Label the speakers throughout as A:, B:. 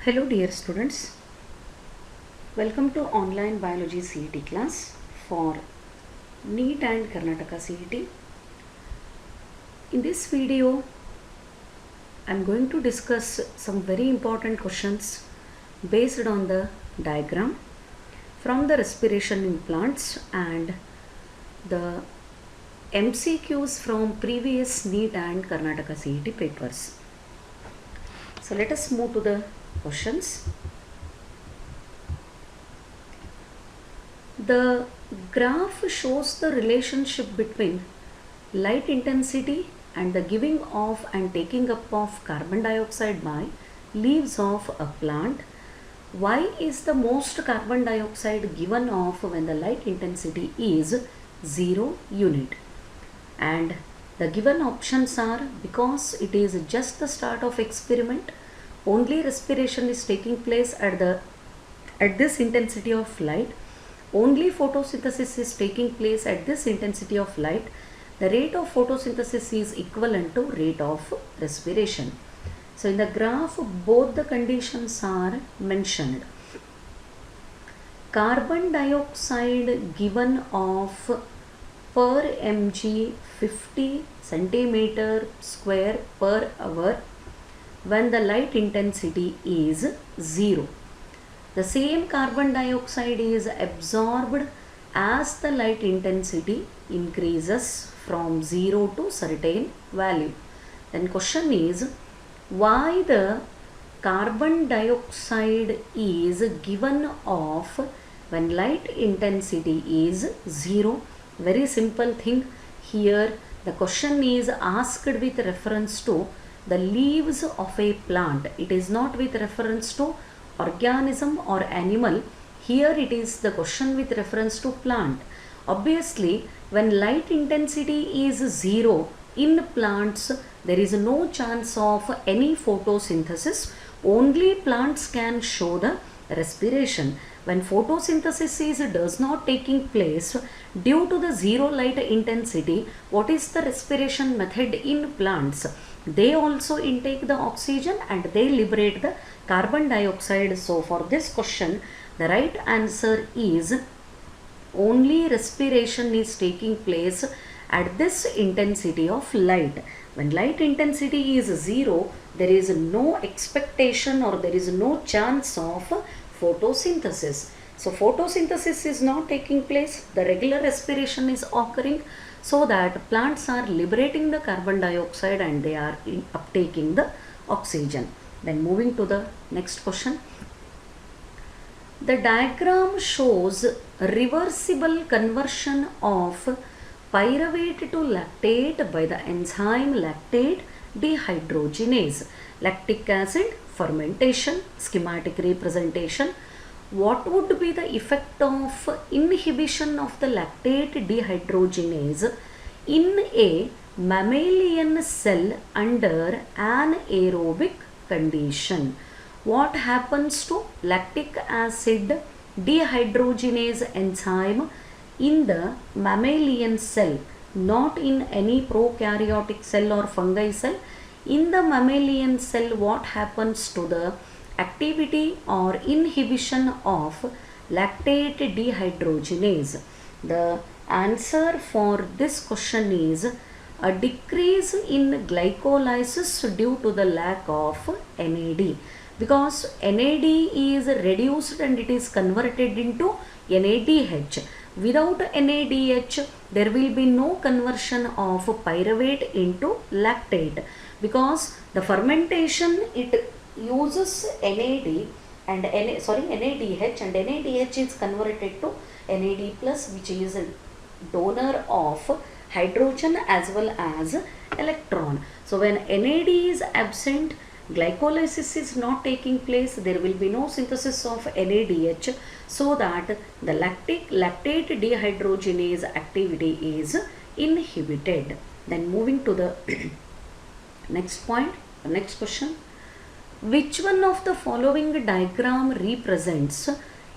A: Hello dear students, welcome to online biology CET class for NEET and Karnataka CET. In this video, I am going to discuss some very important questions based on the diagram from the respiration in plants and the MCQs from previous NEET and Karnataka CET papers. So let us move to the questions. The graph shows the relationship between light intensity and the giving off and taking up of carbon dioxide by leaves of a plant. Why is the most carbon dioxide given off when the light intensity is 0 unit? And the given options are, because it is just the start of experiment, only respiration is taking place at this intensity of light, only photosynthesis is taking place at this intensity of light, the rate of photosynthesis is equivalent to rate of respiration. So in the graph both the conditions are mentioned. Carbon dioxide given off per mg 50 centimeter square per hour when the light intensity is 0. The same carbon dioxide is absorbed as the light intensity increases from 0 to certain value. Then question is, why the carbon dioxide is given off when light intensity is 0? Very simple thing. Here the question is asked with reference to the leaves of a plant. It is not with reference to organism or animal. Here it is the question with reference to plant. Obviously, when light intensity is 0 in plants, there is no chance of any photosynthesis. Only plants can show the respiration. When photosynthesis does not taking place due to the 0 light intensity, what is the respiration method in plants? They also intake the oxygen and they liberate the carbon dioxide. So for this question, the right answer is only respiration is taking place at this intensity of light. When light intensity is 0, there is no expectation or there is no chance of photosynthesis. So photosynthesis is not taking place, the regular respiration is occurring, so that plants are liberating the carbon dioxide and they are uptaking the oxygen. Then moving to the next question. The diagram shows reversible conversion of pyruvate to lactate by the enzyme lactate dehydrogenase. Lactic acid fermentation, schematic representation. What would be the effect of inhibition of the lactate dehydrogenase in a mammalian cell under anaerobic condition? What happens to lactic acid dehydrogenase enzyme in the mammalian cell, not in any prokaryotic cell or fungi cell? In the mammalian cell, what happens to the activity or inhibition of lactate dehydrogenase? The answer for this question is a decrease in glycolysis due to the lack of NAD, because NAD is reduced and it is converted into NADH. Without NADH, there will be no conversion of pyruvate into lactate, because the fermentation it uses NAD and NADH, and NADH is converted to NAD plus, which is a donor of hydrogen as well as electron. So when NAD is absent, glycolysis is not taking place, there will be no synthesis of NADH, so that the lactate dehydrogenase activity is inhibited. Then moving to the next point, next question. Which one of the following diagram represents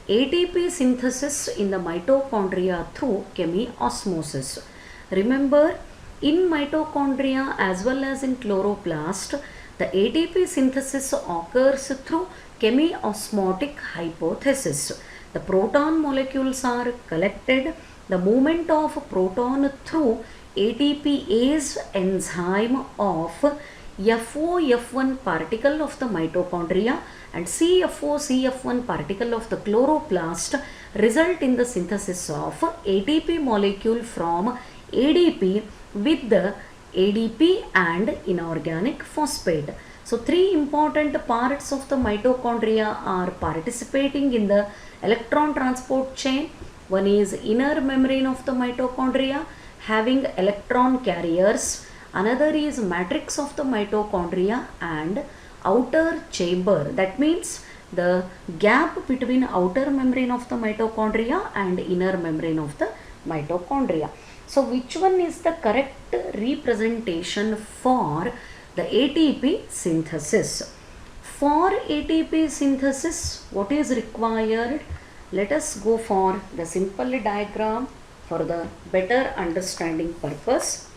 A: ATP synthesis in the mitochondria through chemiosmosis? Remember, in mitochondria as well as in chloroplast, The ATP synthesis occurs through chemiosmotic hypothesis. The proton molecules are collected. The movement of proton through ATPase enzyme of FOF1 particle of the mitochondria and CFO-CF1 particle of the chloroplast result in the synthesis of ATP molecule from ADP with the ADP and inorganic phosphate. So three important parts of the mitochondria are participating in the electron transport chain. One is inner membrane of the mitochondria having electron carriers. Another is matrix of the mitochondria and outer chamber. That means the gap between outer membrane of the mitochondria and inner membrane of the mitochondria. So which one is the correct representation for the ATP synthesis? For ATP synthesis, what is required? Let us go for the simple diagram for the better understanding purpose.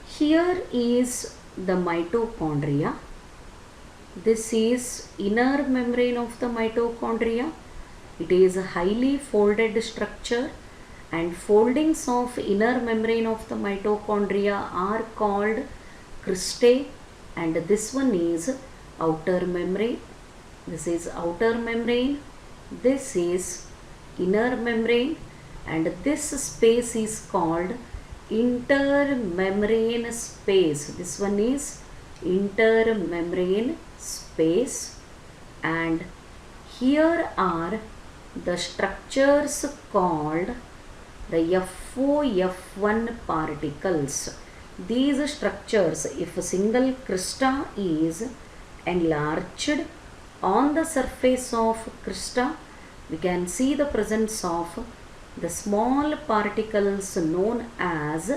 A: Here is the mitochondria. This is inner membrane of the mitochondria. It is a highly folded structure, and foldings of inner membrane of the mitochondria are called cristae, and this one is outer membrane. This is outer membrane, this is inner membrane, and this space is called intermembrane space. This one is intermembrane space, and here are the structures called the FOF1 particles. These structures, if a single crista is enlarged on the surface of crista, we can see the presence of the small particles known as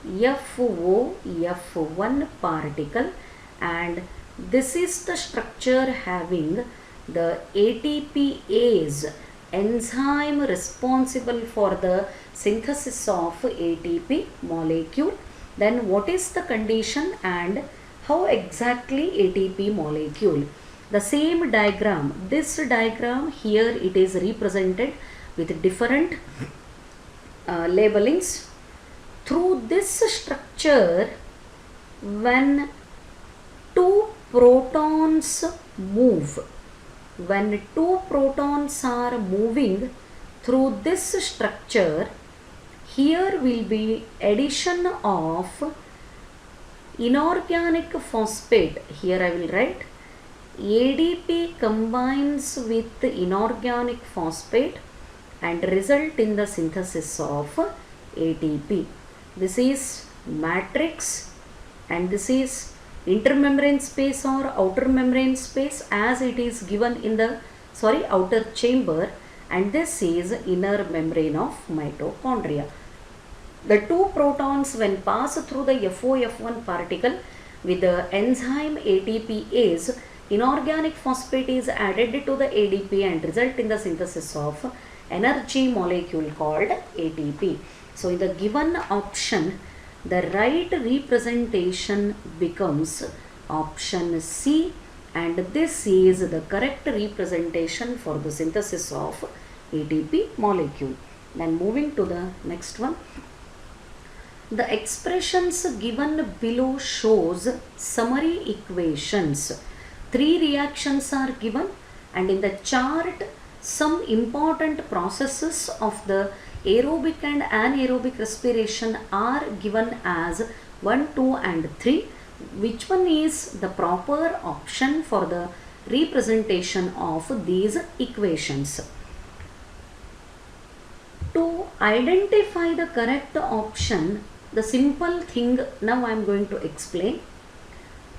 A: FOF1 particle, and this is the structure having the ATPase enzyme responsible for the synthesis of ATP molecule. Then what is the condition and how exactly ATP molecule? The same diagram, this diagram here it is represented with different labelings. Through this structure, when two protons move, when two protons are moving through this structure, here will be addition of inorganic phosphate. Here I will write ADP combines with inorganic phosphate and result in the synthesis of ATP. This is matrix and this is intermembrane space or outer membrane space as it is given in the outer chamber, and this is inner membrane of mitochondria. The two protons when pass through the FOF1 particle with the enzyme ATPase, inorganic phosphate is added to the ADP and result in the synthesis of energy molecule called ATP. So in the given option, the right representation becomes option C, and this is the correct representation for the synthesis of ATP molecule. Then moving to the next one. The expressions given below shows summary equations. Three reactions are given, and in the chart some important processes of the aerobic and anaerobic respiration are given as 1, 2 and 3. Which one is the proper option for the representation of these equations? To identify the correct option, the simple thing now I am going to explain.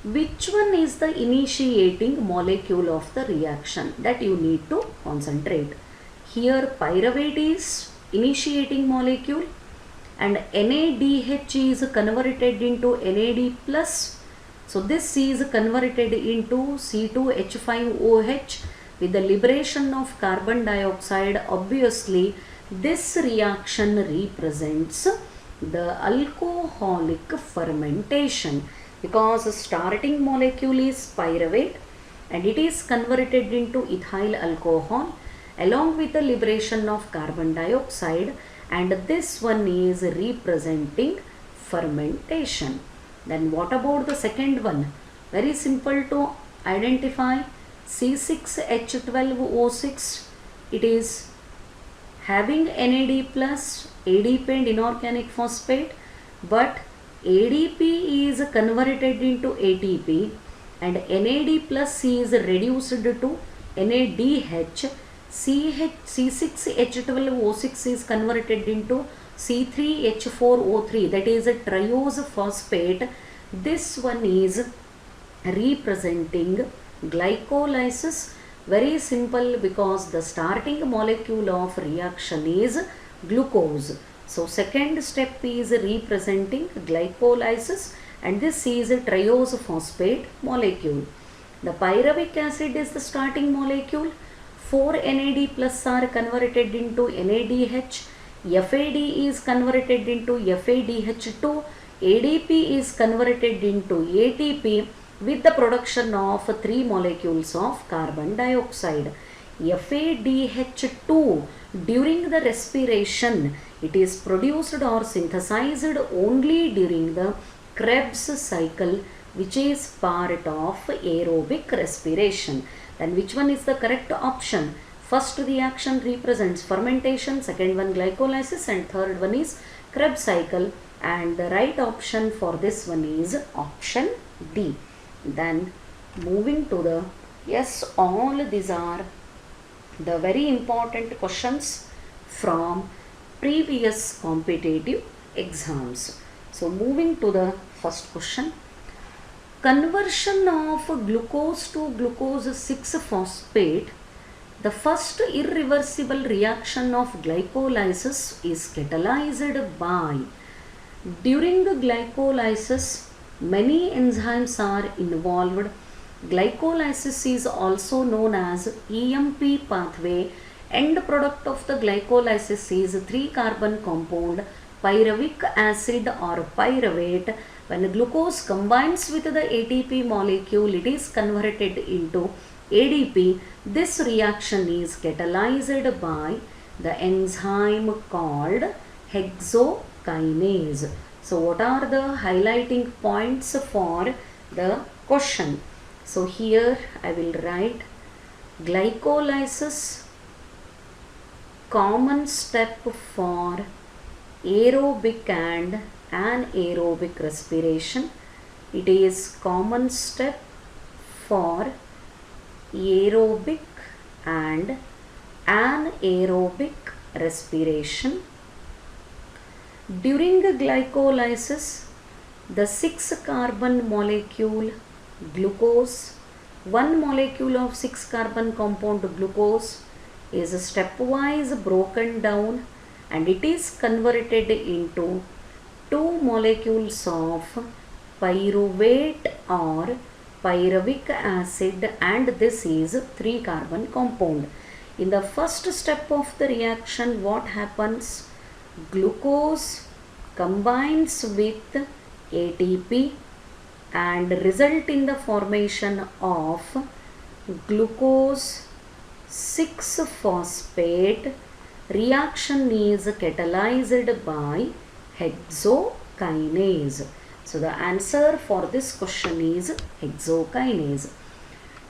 A: Which one is the initiating molecule of the reaction, that you need to concentrate. Here pyruvate is initiating molecule and NADH is converted into NAD plus. So this is converted into C2H5OH with the liberation of carbon dioxide. Obviously this reaction represents the alcoholic fermentation. because starting molecule is pyruvate and it is converted into ethyl alcohol along with the liberation of carbon dioxide, and this one is representing fermentation. Then what about the second one? Very simple to identify. C6H12O6, it is having NAD plus, ADP and inorganic phosphate, but ADP is converted into ATP and NAD plus is reduced to NADH. C6H12O6 is converted into C3H4O3, that is a triose phosphate. This one is representing glycolysis. Very simple, because the starting molecule of reaction is glucose. So second step is representing glycolysis, and this is a triose phosphate molecule. The pyruvic acid is the starting molecule. 4 NAD plus are converted into NADH. FAD is converted into FADH2. ADP is converted into ATP with the production of 3 molecules of carbon dioxide. FADH2, during the respiration, it is produced or synthesized only during the Krebs cycle, which is part of aerobic respiration. Then which one is the correct option? First reaction represents fermentation, second one glycolysis, and third one is Krebs cycle, and the right option for this one is option D. Then moving to the, yes, all these are the very important questions from previous competitive exams. So moving to the first question. Conversion of glucose to glucose 6-phosphate, the first irreversible reaction of glycolysis is catalyzed by. During glycolysis, many enzymes are involved. Glycolysis is also known as EMP pathway. End product of the glycolysis is 3-carbon compound pyruvic acid or pyruvate. When glucose combines with the ATP molecule, it is converted into ADP. This reaction is catalyzed by the enzyme called hexokinase. So what are the highlighting points for the question? So here I will write glycolysis, common step for aerobic and anaerobic respiration. It is common step for aerobic and anaerobic respiration. During glycolysis, the 6-carbon molecule glucose, 1 molecule of 6-carbon compound glucose is stepwise broken down and it is converted into 2 molecules of pyruvate or pyruvic acid, and this is 3-carbon compound. In the first step of the reaction, what happens? Glucose combines with ATP and result in the formation of glucose 6-phosphate. Reaction is catalyzed by hexokinase. So the answer for this question is hexokinase.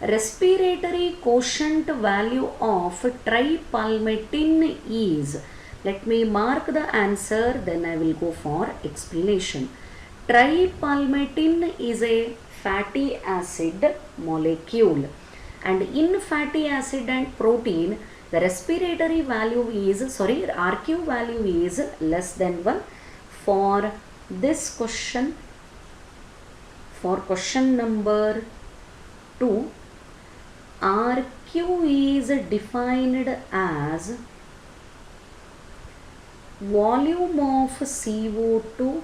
A: Respiratory quotient value of tripalmitin is, let me mark the answer, then I will go for explanation. Tripalmitin is a fatty acid molecule, and in fatty acid and protein the respiratory value is, RQ value is less than 1. For this question, for question number 2, RQ is defined as volume of CO2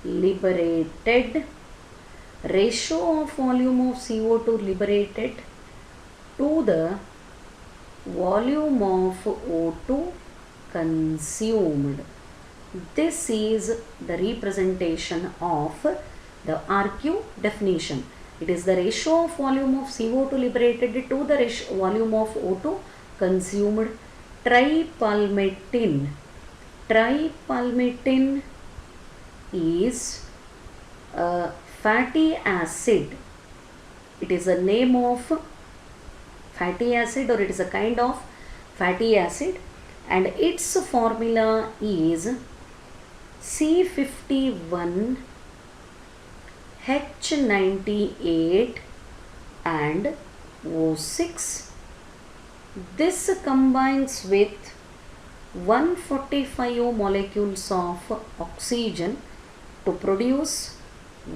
A: liberated, ratio of volume of CO2 liberated to the volume of O2 consumed. This is the representation of The RQ definition. It is the ratio of volume of CO2 liberated to the volume of O2 consumed. Tripalmitin. Tripalmitin is a fatty acid. It is a name of fatty acid, or it is a kind of fatty acid, and its formula is C51 H98 and O6. This combines with 145 molecules of oxygen to produce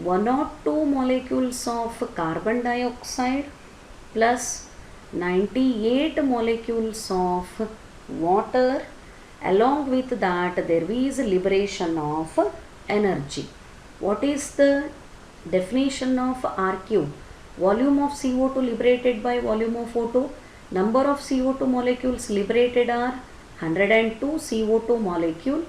A: 1 or 2 molecules of carbon dioxide plus 98 molecules of water. Along with that, there is liberation of energy. What is the definition of RQ? Volume of CO2 liberated by volume of O2. Number of CO2 molecules liberated are 102 CO2 molecule,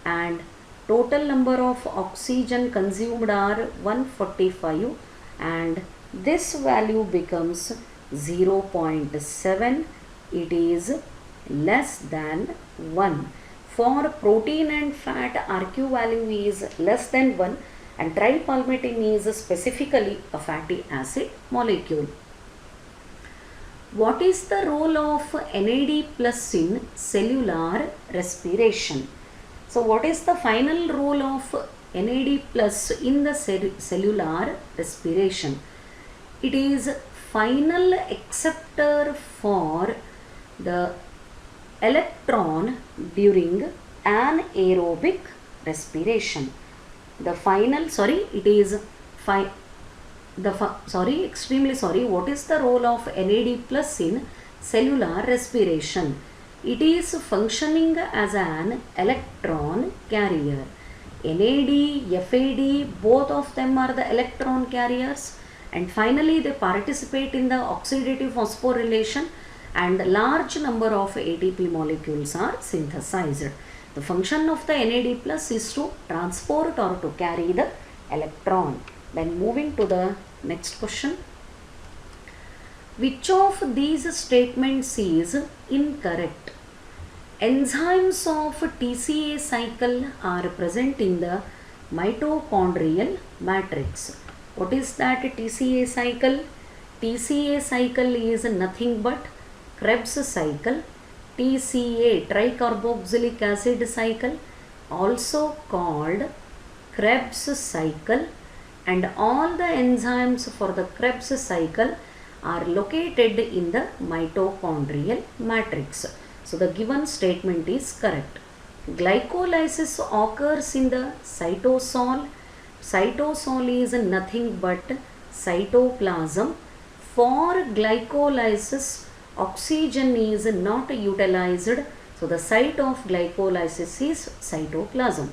A: and total number of oxygen consumed are 145, and this value becomes 0.7. It is less than 1. For protein and fat, RQ value is less than 1, and tripalmitin is specifically a fatty acid molecule. What is the role of NAD plus in cellular respiration? So what is the final role of NAD plus in the cellular respiration? It is final acceptor for the electron during anaerobic respiration. The final, extremely sorry, what is the role of NAD plus in cellular respiration? It is functioning as an electron carrier. NAD, FAD, both of them are the electron carriers, and finally they participate in the oxidative phosphorylation, and large number of ATP molecules are synthesized. The function of the NAD plus is to transport or to carry the electron. Then moving to the next question. Which of these statements is incorrect? Enzymes of TCA cycle are present in the mitochondrial matrix. What is that TCA cycle? TCA cycle is nothing but Krebs cycle. TCA, tricarboxylic acid cycle, also called Krebs cycle, and all the enzymes for the Krebs cycle are located in the mitochondrial matrix. So the given statement is correct. Glycolysis occurs in the cytosol. Cytosol is nothing but cytoplasm. For glycolysis, oxygen is not utilized, so the site of glycolysis is cytoplasm.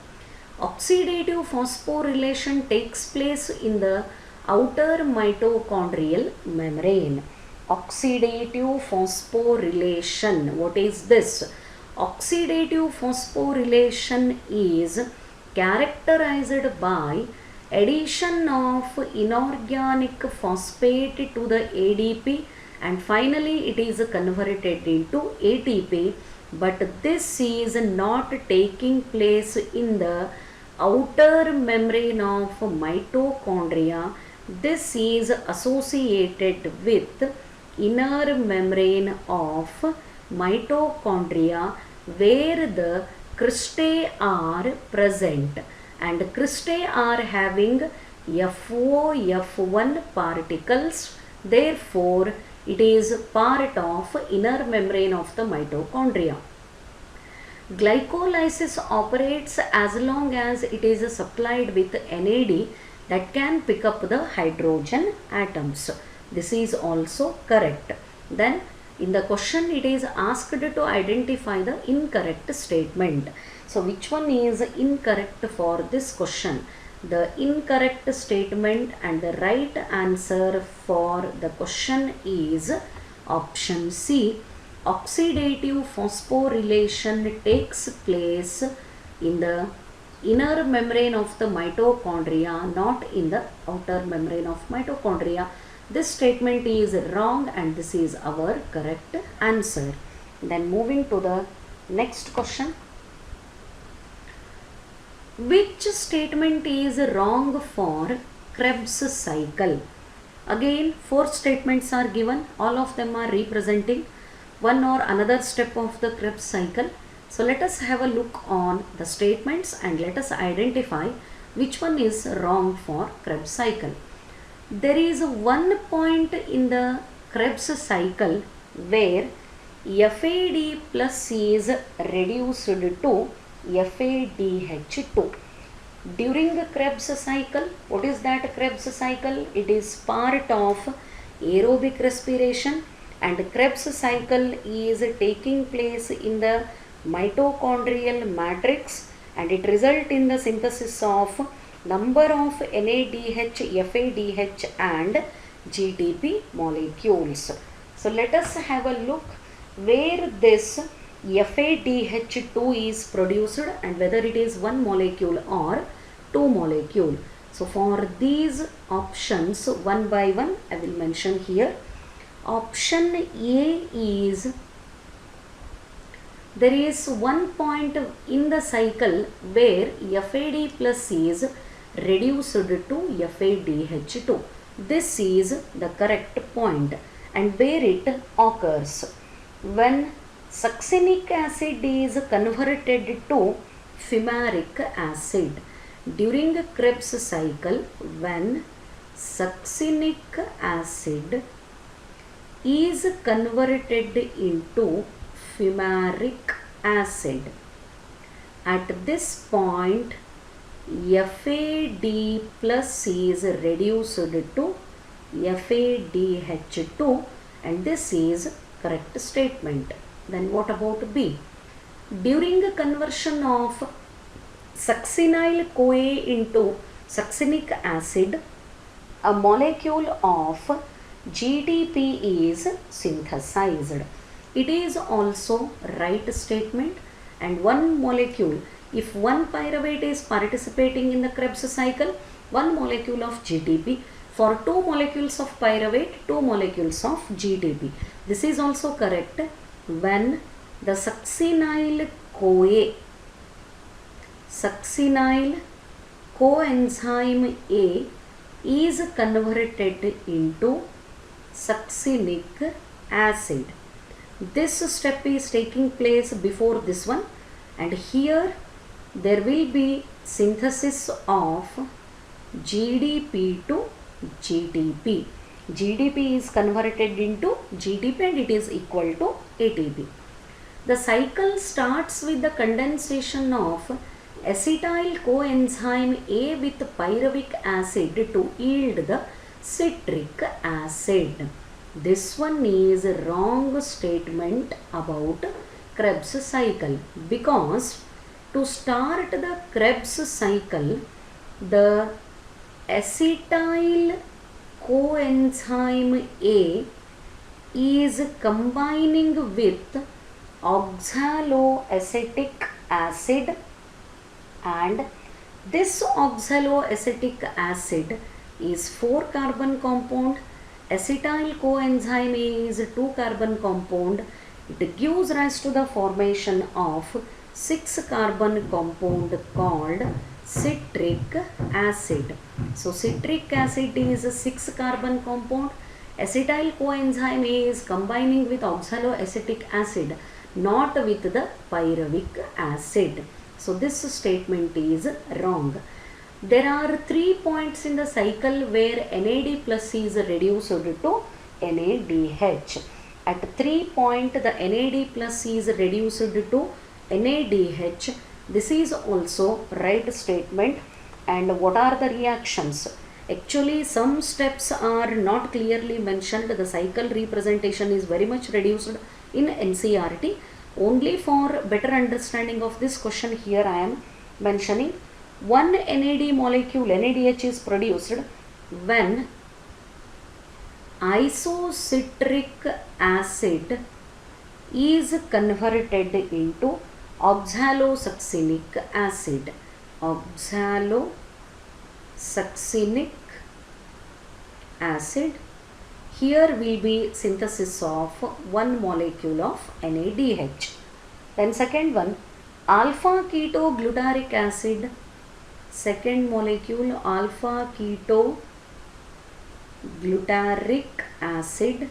A: Oxidative phosphorylation takes place in the outer mitochondrial membrane. Oxidative phosphorylation, what is this? Oxidative phosphorylation is characterized by addition of inorganic phosphate to the ADP, and finally it is converted into ATP, but this is not taking place in the outer membrane of mitochondria. This is associated with inner membrane of mitochondria, where the cristae are present, and cristae are having FOF1 particles. Therefore it is part of inner membrane of the mitochondria. Glycolysis operates as long as it is supplied with NAD that can pick up the hydrogen atoms. This is also correct. Then in the question it is asked to identify the incorrect statement. So which one is incorrect for this question? The incorrect statement and the right answer for the question is option C. Oxidative phosphorylation takes place in the inner membrane of the mitochondria, not in the outer membrane of mitochondria. This statement is wrong and this is our correct answer. Then moving to the next question. Which statement is wrong for Krebs cycle? Again, 4 statements are given. All of them are representing one or another step of the Krebs cycle. So let us have a look on the statements and let us identify which one is wrong for Krebs cycle. There is one point in the Krebs cycle where FAD plus is reduced to FADH2. During the Krebs cycle, what is that Krebs cycle? It is part of aerobic respiration, and Krebs cycle is taking place in the mitochondrial matrix, and it results in the synthesis of number of NADH, FADH and GDP molecules. So let us have a look where this FADH2 is produced and whether it is one molecule or two molecule. So for these options, one by one I will mention here. Option A is, there is one point in the cycle where FAD plus is reduced to FADH2. This is the correct point, and where it occurs when succinic acid is converted to fumaric acid. During the Krebs cycle, when succinic acid is converted into fumaric acid, at this point FAD plus is reduced to FADH2, and this is correct statement. Then what about B? During the conversion of succinyl CoA into succinic acid, a molecule of GDP is synthesized. It is also right statement, and one molecule, if one pyruvate is participating in the Krebs cycle, one molecule of GDP. For two molecules of pyruvate, two molecules of GDP. This is also correct when the succinyl CoA, succinyl coenzyme A is converted into succinic acid. This step is taking place before this one, and here there will be synthesis of GDP to GDP. GDP is converted into GDP and it is equal to ATP. The cycle starts with the condensation of acetyl coenzyme A with pyruvic acid to yield the citric acid. This one is a wrong statement about Krebs cycle, because to start the Krebs cycle, the acetyl coenzyme A is combining with oxaloacetic acid, and this oxaloacetic acid is 4 carbon compound. Acetyl coenzyme A is 2 carbon compound. It gives rise to the formation of 6 carbon compound called citric acid. So citric acid is a 6 carbon compound. Acetyl coenzyme A is combining with oxaloacetic acid, not with the pyruvic acid. So this statement is wrong. There are 3 points in the cycle where NAD plus is reduced to NADH. At 3 point the NAD plus is reduced to NADH. This is also right statement. And what are the reactions? Actually some steps are not clearly mentioned. The cycle representation is very much reduced in NCERT. Only for better understanding of this question, here I am mentioning one NAD molecule NADH is produced when isocitric acid is converted into oxalosuccinic acid. oxalosuccinic acid. Here will be synthesis of one molecule of NADH. Then second one, alpha ketoglutaric acid. Second molecule, alpha ketoglutaric acid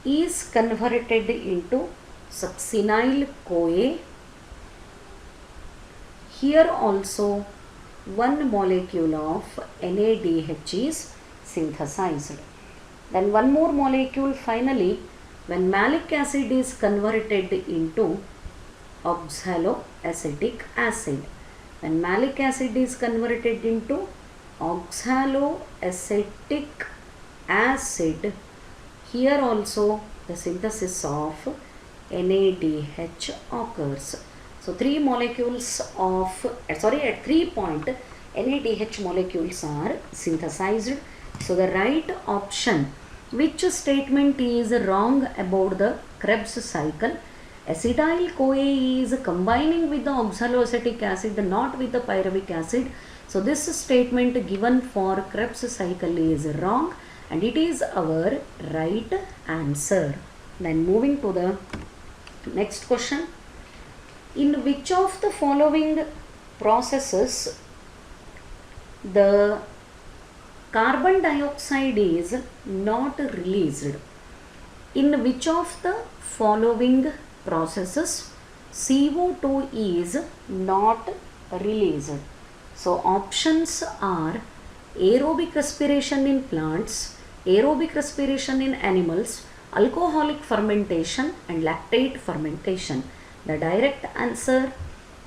A: is converted into succinyl CoA. Here also one molecule of NADH is synthesized. Then one more molecule finally, when malic acid is converted into oxaloacetic acid. When malic acid is converted into oxaloacetic acid, here also the synthesis of NADH occurs. So at 3 point NADH molecules are synthesized. So the right option, which statement is wrong about the Krebs cycle? Acetyl CoA is combining with the oxaloacetic acid, not with the pyruvic acid. So this statement given for Krebs cycle is wrong and it is our right answer. Then moving to the next question. In which of the following processes the carbon dioxide is not released? In which of the following processes CO2 is not released? So options are aerobic respiration in plants, aerobic respiration in animals, alcoholic fermentation and lactate fermentation. The direct answer,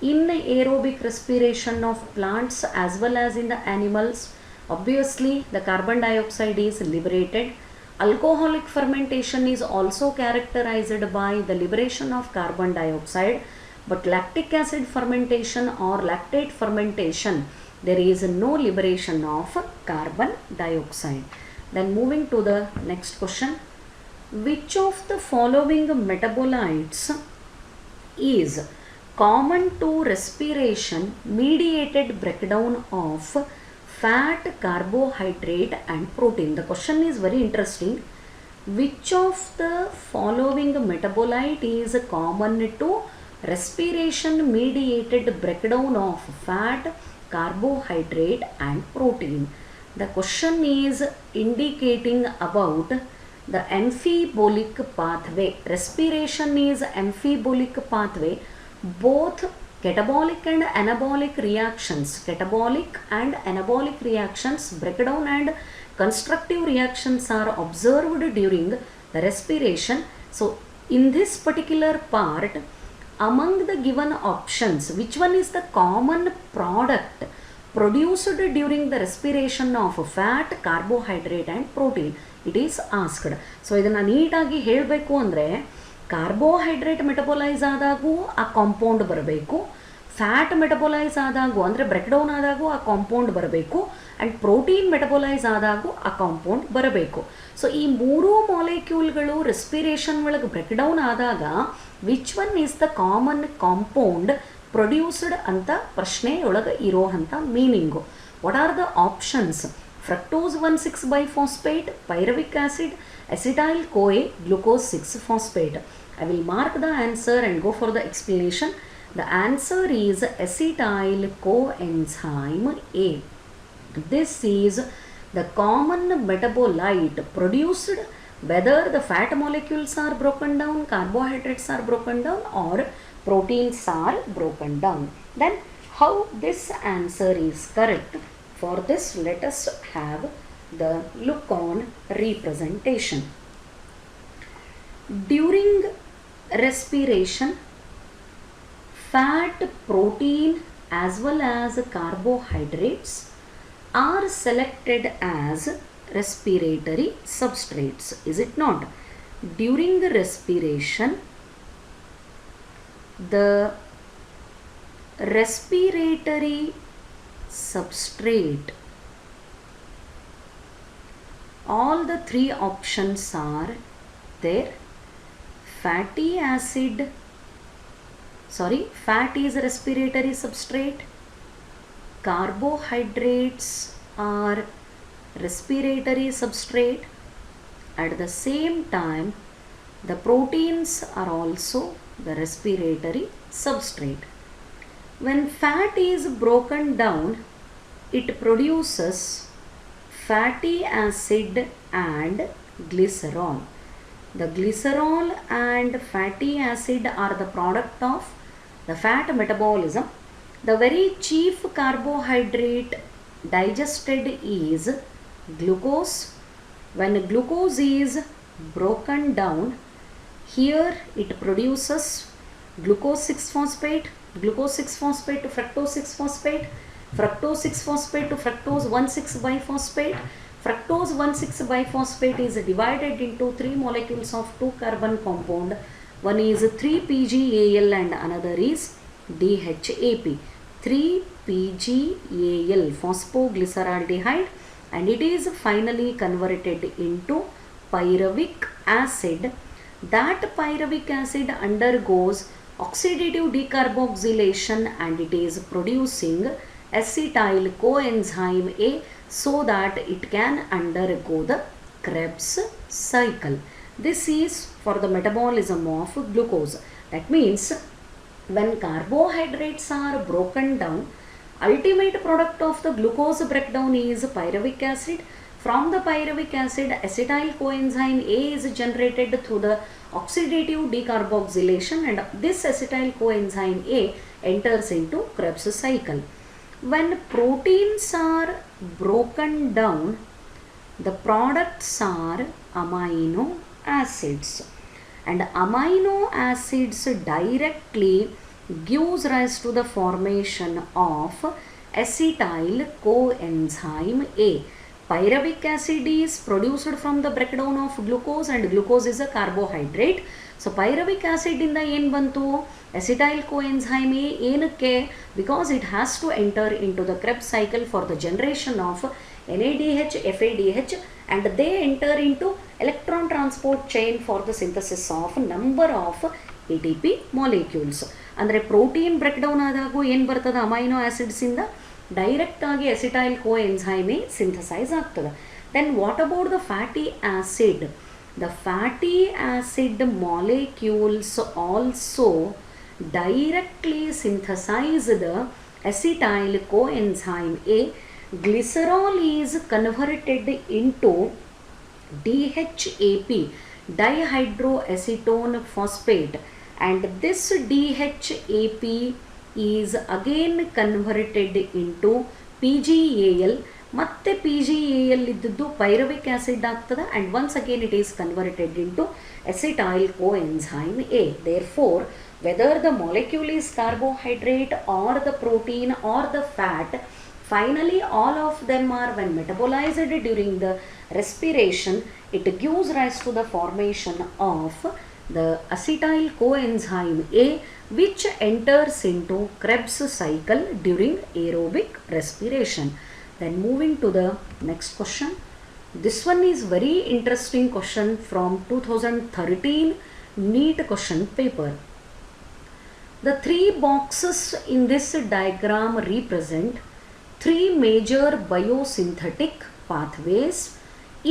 A: in aerobic respiration of plants as well as in the animals, obviously the carbon dioxide is liberated. Alcoholic fermentation is also characterized by the liberation of carbon dioxide, but lactic acid fermentation or lactate fermentation, there is no liberation of carbon dioxide. Then moving to the next question. Which of the following metabolites is common to respiration mediated breakdown of fat, carbohydrate and protein? The question is very interesting. Which of the following metabolite is common to respiration mediated breakdown of fat, carbohydrate and protein? The question is indicating about the amphibolic pathway. Respiration is amphibolic pathway. Both catabolic and anabolic reactions, breakdown and constructive reactions are observed during the respiration. So in this particular part, among the given options, which one is the common product produced during the respiration of fat, carbohydrate and protein? It is asked. So ಇದನ್ನು ನೀಟಾಗಿ ಹೇಳಬೇಕು ಅಂದರೆ carbohydrate metabolise ಆದಾಗೂ ಆ compound ಬರಬೇಕು, fat metabolise ಆದಾಗೂ ಅಂದರೆ breakdown ಆದಾಗೂ ಆ compound ಬರಬೇಕು, and protein metabolise ಆದಾಗೂ ಆ ಕಾಂಪೌಂಡ್ ಬರಬೇಕು. ಸೊ ಈ ಮೂರೂ ಮಾಲಿಕ್ಯೂಲ್ಗಳು ರೆಸ್ಪಿರೇಷನ್ ಒಳಗೆ ಬ್ರೇಕ್ಡೌನ್ ಆದಾಗ which one is the common compound produced ಅಂತ ಪ್ರಶ್ನೆಯೊಳಗೆ ಇರೋ ಅಂಥ meaning. What are the options? fructose 1,6-biphosphate, pyruvic acid, acetyl CoA, glucose 6-phosphate. I will mark the answer and go for the explanation. The answer is acetyl coenzyme A. This is the common metabolite produced whether the fat molecules are broken down, carbohydrates are broken down or proteins are broken down. Then how this answer is correct? For this, let us have the look on representation. During respiration, fat, protein as well as carbohydrates are selected as respiratory substrates. Is it not? During the respiration, the respiratory substrate, all the three options are there. Fat is respiratory substrate, carbohydrates are respiratory substrate. At the same time, the proteins are also the respiratory substrate. When fat is broken down, it produces fatty acid and glycerol. The glycerol and fatty acid are the product of the fat metabolism. The very chief carbohydrate digested is glucose. When glucose is broken down, here it produces glucose 6-phosphate, glucose 6-phosphate to fructose 6-phosphate, fructose 6-phosphate to fructose 1,6-biphosphate. Fructose 1,6-biphosphate is divided into 3 molecules of 2 carbon compound. One is 3-PGAL and another is DHAP. 3-PGAL, phosphoglyceraldehyde, and it is finally converted into pyruvic acid. That pyruvic acid undergoes oxidative decarboxylation and it is producing acetyl coenzyme A so that it can undergo the Krebs cycle. This is for the metabolism of glucose. That means when carbohydrates are broken down, ultimate product of the glucose breakdown is pyruvic acid. From the pyruvic acid, acetyl coenzyme A is generated through the oxidative decarboxylation, and this acetyl coenzyme A enters into Krebs cycle. When proteins are broken down, the products are amino acids, and amino acids directly gives rise to the formation of acetyl coenzyme A. Pyruvic acid is produced from the breakdown of glucose, and glucose is a carbohydrate. So pyruvic acid in the ಏನು ಬಂತು acetyl coenzyme A ಏನಕ್ಕೆ? Because it has to enter into the Krebs cycle for the generation of NADH, FADH, and they enter into electron transport chain for the synthesis of number of ATP molecules. ಅಂದರೆ protein breakdown ಆದಾಗೂ ಏನು ಬರ್ತದೆ amino ಆ್ಯಸಿಡ್ಸಿಂದ direct ಆಗಿ acetyl coenzyme synthesise ಆಗ್ತದೆ. Then what about the fatty acid? The fatty acid molecules also directly synthesize the acetyl coenzyme A. Glycerol is converted into DHAP, dihydroacetone phosphate, and this DHAP is again converted into PGAL. ಮತ್ತೆ PGAL ಇದ್ದದ್ದು pyruvic acid ಆಗ್ತದೆ, and once again it is converted into acetyl coenzyme A. Therefore, whether the molecule is carbohydrate or the protein or the fat, finally all of them are, when metabolized during the respiration, it gives rise to the formation of the acetyl coenzyme A, which enters into Krebs cycle during aerobic respiration. Then moving to the next question. This one is very interesting question from 2013 NEET question paper. The 3 boxes in this diagram represent 3 major biosynthetic pathways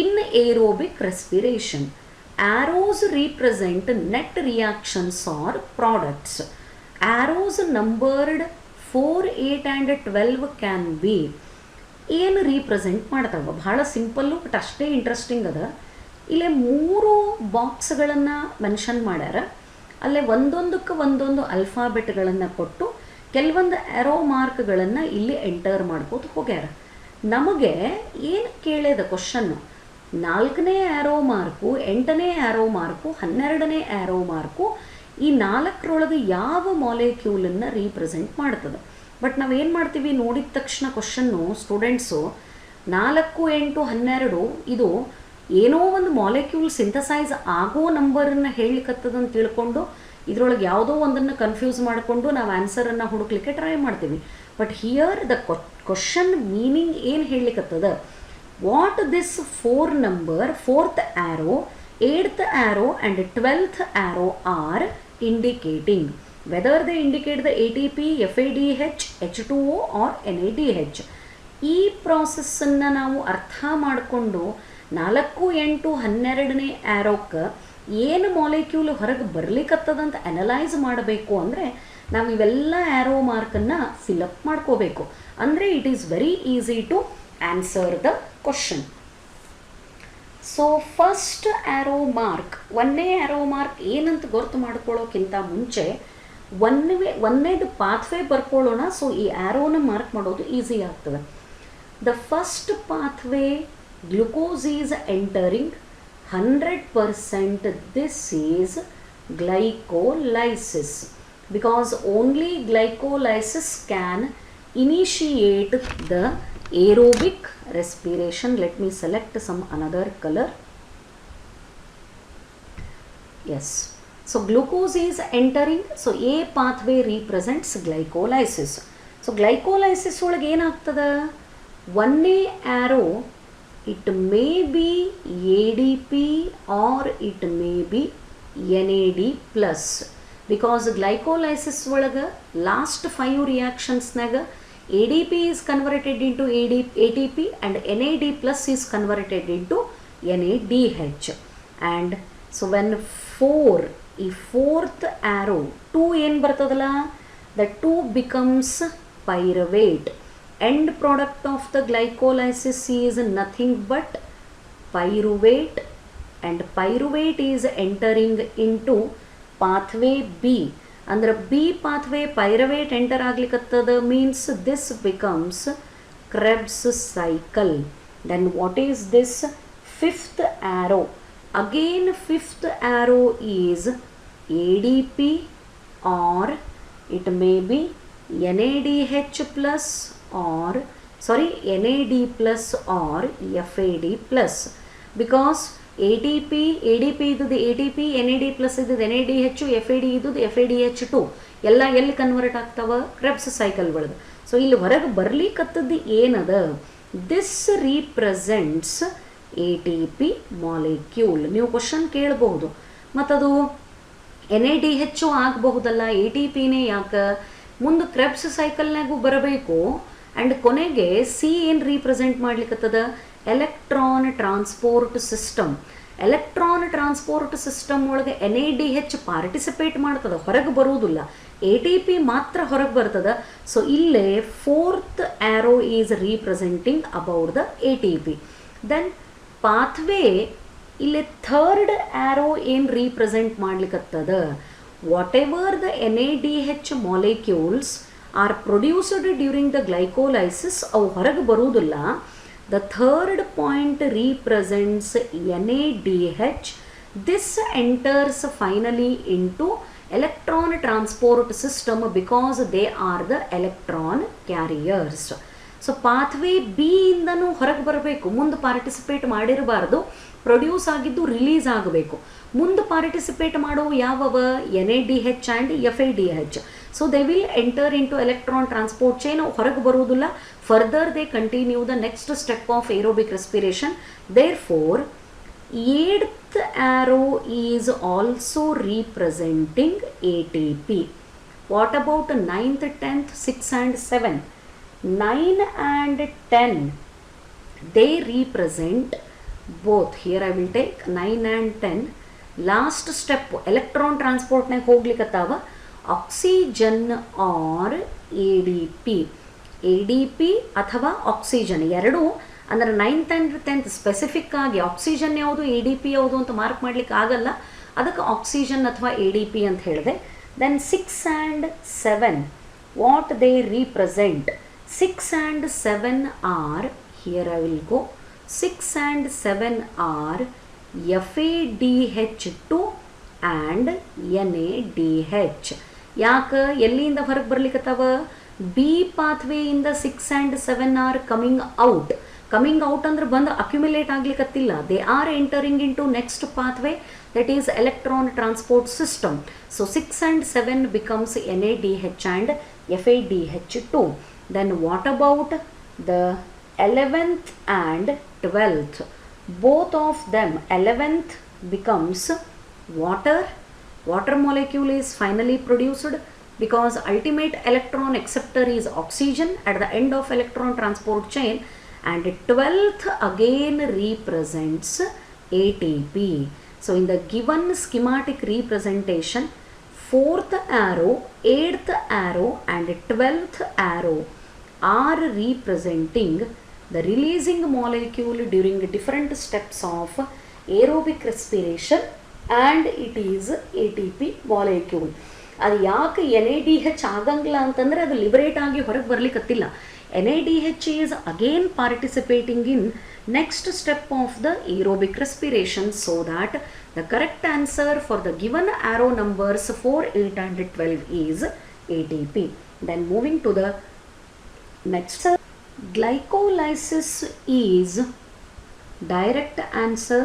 A: in aerobic respiration. Arrows represent net reactions or products. Arrows numbered 4, 8 and 12 can be ಏನು represent ಮಾಡ್ತಾವೆ? ಭಾಳ simple but ಅಷ್ಟೇ interesting ಅದ. ಇಲ್ಲೇ 3 ಬಾಕ್ಸ್ಗಳನ್ನು mention ಮಾಡ್ಯಾರ. ಅಲ್ಲೇ ಒಂದೊಂದಕ್ಕೆ ಒಂದೊಂದು ಅಲ್ಫಾಬೆಟ್ಗಳನ್ನು ಕೊಟ್ಟು ಕೆಲವೊಂದು ಆ್ಯರೋ ಮಾರ್ಕ್ಗಳನ್ನು ಇಲ್ಲಿ ಎಂಟರ್ ಮಾಡ್ಕೋತ ಹೋಗ್ಯಾರ. ನಮಗೆ ಏನು ಕೇಳಿದ ಕ್ವಶನ್ನು, 4ನೇ ಆ್ಯರೋ ಮಾರ್ಕು, 8ನೇ ಆ್ಯರೋ ಮಾರ್ಕು, 12ನೇ ಆ್ಯರೋ ಮಾರ್ಕು ಈ 4ರೊಳಗೆ ಯಾವ ಮಾಲಿಕ್ಯೂಲನ್ನು ರೀಪ್ರೆಸೆಂಟ್ ಮಾಡ್ತದೆ? ಬಟ್ ನಾವೇನು ಮಾಡ್ತೀವಿ, ನೋಡಿದ ತಕ್ಷಣ ಕ್ವಶನ್ನು ಸ್ಟೂಡೆಂಟ್ಸು 4, 8, 12 ಇದು ಏನೋ ಒಂದು ಮಾಲಿಕ್ಯೂಲ್ ಸಿಂಥಸೈಸ್ ಆಗೋ ನಂಬರನ್ನು ಹೇಳಲಿಕ್ಕತ್ತದಂತ ತಿಳ್ಕೊಂಡು ಇದರೊಳಗೆ ಯಾವುದೋ ಒಂದನ್ನು ಕನ್ಫ್ಯೂಸ್ ಮಾಡಿಕೊಂಡು ನಾವು ಆನ್ಸರನ್ನು ಹುಡುಕ್ಲಿಕ್ಕೆ ಟ್ರೈ ಮಾಡ್ತೀವಿ. But here the question meaning ಏನು ಹೇಳಲಿಕ್ಕತ್ತದ, what this 4 number, 4th arrow, 8th arrow and 12th arrow are indicating. Whether they indicate the ATP, FADH, H2O or NADH. ಈ ಪ್ರಾಸೆಸ್ಸನ್ನು ನಾವು ಅರ್ಥ ಮಾಡಿಕೊಂಡು 4, 8, 12ನೇ ಆ್ಯರೋಕ್ಕೆ ಏನು ಮಾಲಿಕ್ಯೂಲ್ ಹೊರಗೆ ಬರ್ಲಿಕ್ಕತ್ತದಂತ ಅನಲೈಸ್ ಮಾಡಬೇಕು ಅಂದರೆ ನಾವು ಇವೆಲ್ಲ ಆ್ಯರೋ ಮಾರ್ಕನ್ನು ಫಿಲಪ್ ಮಾಡ್ಕೋಬೇಕು. ಅಂದರೆ it is very easy to answer the question. So first arrow mark, ಒಂದನೇ ಆ್ಯರೋ ಮಾರ್ಕ್ ಏನಂತ ಗೊತ್ತು ಮಾಡ್ಕೊಳ್ಳೋಕ್ಕಿಂತ ಮುಂಚೆ ಒಂದನೇದು ಪಾತ್ವೇ ಬರ್ಕೊಳ್ಳೋಣ. ಸೊ ಈ ಆ್ಯರೋನ ಮಾರ್ಕ್ ಮಾಡೋದು ಈಸಿ ಆಗ್ತದೆ. The first pathway glucose is entering 100%. This is glycolysis because only glycolysis can initiate the aerobic respiration. Let me select some another color. Yes, so glucose is entering, so A pathway represents glycolysis. So glycolysis ಒಳಗೆ ಏನಾಗ್ತದೆ, ಒಂದೇ arrow, it may be ADP or it may be NAD plus, because glycolysis ಒಳಗೆ last 5 reactionsನಾಗ ADP is converted into ATP and NAD plus is converted into NADH. And so when 4, ಈ fourth arrow 2 ಏನು ಬರ್ತದಲ್ಲ, the 2 becomes pyruvate. End product of the glycolysis is nothing but pyruvate, and pyruvate is entering into pathway B. Andre B pathway pyruvate enter ಆಗ್ಲಿಕತ್ತದ means this becomes Krebs cycle. Then what is this fifth arrow? Again fifth arrow is ADP or it may be NADH plus or NAD plus or FAD plus, because ADP ಇದ್ದದ್ದು ATP, NAD plus ಇದ್ದದ್ದು NADH, FAD ಇದ್ದದ್ದು FADH2 ಎಲ್ಲ ಎಲ್ಲಿ convert ಆಗ್ತಾವ, ಕ್ರೆಬ್ಸ್ cycle ಒಳಗೆ. So ಇಲ್ಲಿ ಹೊರಗೆ ಬರ್ಲಿಕ್ಕತ್ತದ್ದು ಏನದ, ದಿಸ್ ರೀಪ್ರೆಸೆಂಟ್ಸ್ ATP ಮಾಲಿಕ್ಯೂಲ್. ನೀವು ಕ್ವಶನ್ ಕೇಳಬಹುದು, ಮತ್ತದು NADH ಆಗಬಹುದಲ್ಲ, ATPನೇ ಯಾಕೆ, ಮುಂದೆ ಕ್ರೆಬ್ಸ್ ಸೈಕಲ್ನಾಗೂ ಬರಬೇಕು. ಆ್ಯಂಡ್ ಕೊನೆಗೆ ಸಿ ಏನು ರೀಪ್ರೆಸೆಂಟ್ ಮಾಡ್ಲಿಕ್ಕತ್ತದ, electron transport system. Electron transport system ಒಳಗೆ NADH ಪಾರ್ಟಿಸಿಪೇಟ್ ಮಾಡ್ತದೆ, ಹೊರಗೆ ಬರುವುದಿಲ್ಲ, ATP ಮಾತ್ರ ಹೊರಗೆ ಬರ್ತದೆ. ಸೊ ಇಲ್ಲೇ fourth arrow is representing about the ATP. Then pathway ಇಲ್ಲಿ ಥರ್ಡ್ ಆ್ಯರೋ ಏನು ರೀಪ್ರೆಸೆಂಟ್ ಮಾಡ್ಲಿಕ್ಕತ್ತದ, whatever the NADH molecules are produced during the glycolysis, ಅವು ಹೊರಗೆ ಬರುವುದಿಲ್ಲ. The third point represents NADH. This enters finally into electron transport system because they are the electron carriers. So pathway B ಇಂದನೂ ಹೊರಗೆ ಬರಬೇಕು, ಮುಂದೆ participate ಮಾಡಿರಬಾರ್ದು, produce ಆಗಿದ್ದು release ಆಗಬೇಕು. ಮುಂದೆ ಪಾರ್ಟಿಸಿಪೇಟ್ ಮಾಡೋವು ಯಾವವ, NADH and FADH. So they will enter into electron transport chain, ಹೊರಗೆ ಬರುವುದಿಲ್ಲ. Further they continue the next step of aerobic respiration. Therefore eighth arrow is also representing ATP. What about 9th, 10th, 6 and 7? 9 and 10 they represent both. Here I will take 9 and 10. Last step electron transport naಗ ಹೋಗ್ಲಿಕ್ಕತ್ತಾವ, oxygen or ADP ಅಥವಾ oxygen ಎರಡೂ. ಅಂದರೆ 9th and 10th specific ಆಗಿ oxygen ಯಾವುದು ADP ಯಾವುದು ಅಂತ mark ಮಾಡ್ಲಿಕ್ಕೆ ಆಗಲ್ಲ, ಅದಕ್ಕೆ ಆಕ್ಸಿಜನ್ ಅಥವಾ ADP ಅಂತ ಹೇಳಿದೆ. Then 6 and 7 what they represent, 6 and 7 are, here I will go, 6 and 7 are FADH2 and NADH. ಯಾಕೆ, ಎಲ್ಲಿಂದ ಹೊರಗೆ ಬರ್ಲಿಕ್ಕತ್ತಾವ, ಬಿ ಪಾಥ್ವೇಯಿಂದ 6 and 7 are coming out. Coming out ಅಂದ್ರೆ ಬಂದು ಅಕ್ಯುಮುಲೇಟ್ ಆಗ್ಲಿಕ್ಕತ್ತಿಲ್ಲ, they are entering into next pathway, that is electron transport system. So 6 and 7 becomes NADH and FADH2. Then what about the 11th and 12th? Both of them, 11th becomes water molecule is finally produced. because ultimate electron acceptor is oxygen at the end of electron transport chain, and 12th again represents ATP. So in the given schematic representation, 4th arrow, 8th arrow and 12th arrow are representing the releasing molecule during different steps of aerobic respiration, and it is ATP molecule. ಅದು ಯಾಕೆ NADH ಆಗಂಗಿಲ್ಲ ಅಂತಂದರೆ ಅದು liberate ಆಗಿ ಹೊರಗೆ ಬರ್ಲಿಕ್ಕತ್ತಿಲ್ಲ. NADH is again participating in next step of the aerobic respiration, so that the correct answer for the given arrow numbers 4, 8 and 12 is ATP. Then moving to the next, glycolysis is direct answer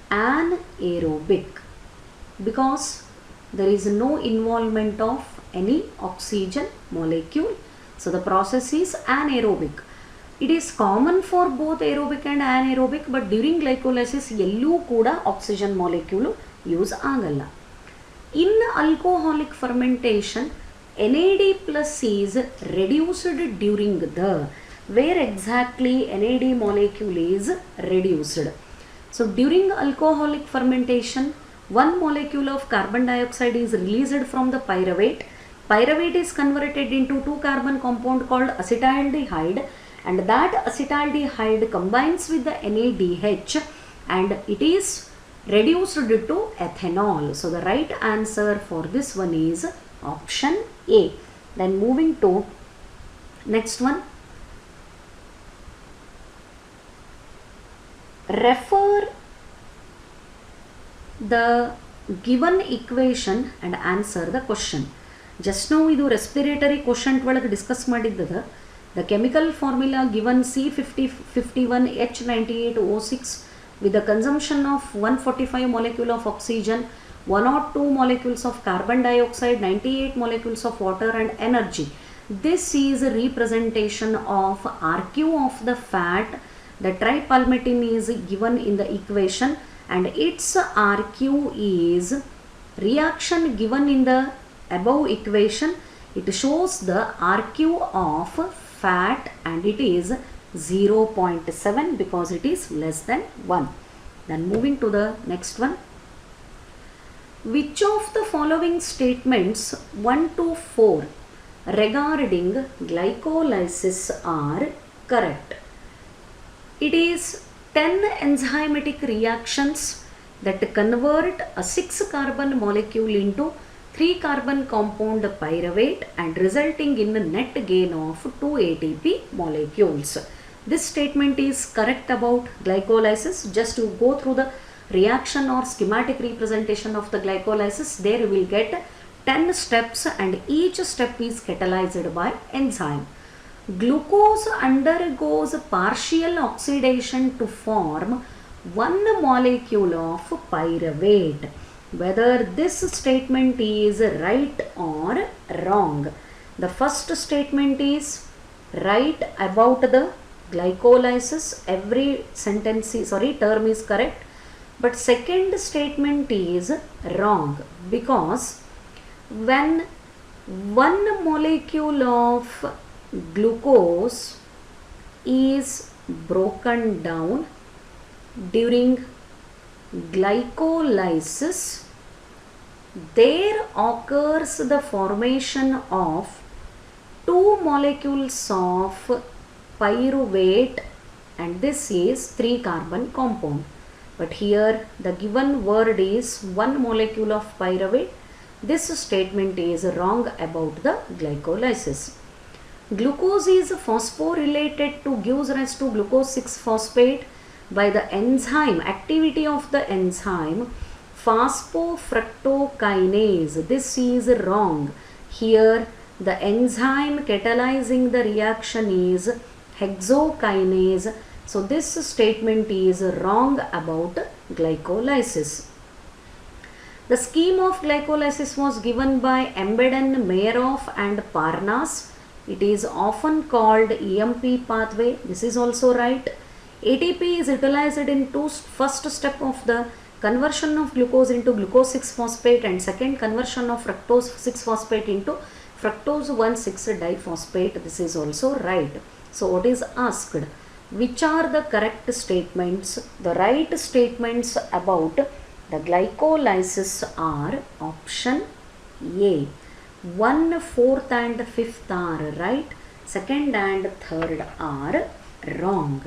A: anaerobic, because there is no involvement of any oxygen molecule. So the process is anaerobic. It is common for both aerobic and anaerobic, but during glycolysis ಎಲ್ಲೂ ಕೂಡ oxygen molecule use ಆಗಲ್ಲ. In alcoholic fermentation, NAD plus is reduced during the, where exactly NAD molecule is reduced. So during alcoholic fermentation, one molecule of carbon dioxide is released from the pyruvate. Pyruvate is converted into 2-carbon compound called acetaldehyde, and that acetaldehyde combines with the NADH and it is reduced to ethanol. So the right answer for this one is option A. Then moving to next one, refer the given equation and answer the question. Just now idu respiratory quotient ಒಳಗೆ discuss ಮಾಡಿದ್ದದ. The chemical formula given C5051H98O6 with the consumption of 145 molecule of oxygen, 102 molecules of carbon dioxide, 98 molecules of water and energy. This is a representation of RQ of the fat. The tripalmitin is given in the equation, and its RQ is reaction given in the above equation. It shows the RQ of fat and it is 0.7 because it is less than 1. Then moving to the next one, which of the following statements 1 to 4 regarding glycolysis are correct? It is 10 enzymatic reactions that convert a 6-carbon molecule into 3-carbon compound pyruvate and resulting in a net gain of 2 ATP molecules. This statement is correct about glycolysis. Just to go through the reaction or schematic representation of the glycolysis, there you will get 10 steps and each step is catalyzed by enzyme. Glucose undergoes partial oxidation to form one molecule of pyruvate. Whether this statement is right or wrong. The first statement is right about the glycolysis. Every sentence is, term is correct. But second statement is wrong, because when one molecule of glucose is broken down during glycolysis, there occurs the formation of 2 molecules of pyruvate, and this is 3-carbon compound. But here the given word is 1 molecule of pyruvate. This statement is wrong about the glycolysis. Glucose is phosphorylated to gives rise to glucose 6-phosphate by the enzyme, activity of the enzyme phosphofructokinase. This is wrong. Here the enzyme catalyzing the reaction is hexokinase. So this statement is wrong about glycolysis. The scheme of glycolysis was given by Embedon, Meyerhof and Parnas. It is often called EMP pathway. This is also right. ATP is utilized in first step of the conversion of glucose into glucose 6-phosphate, and second conversion of fructose 6-phosphate into fructose 1,6-diphosphate. This is also right. So what is asked? Which are the correct statements? The right statements about the glycolysis are option A. 1, 4th and 5th are right. Second and third are wrong.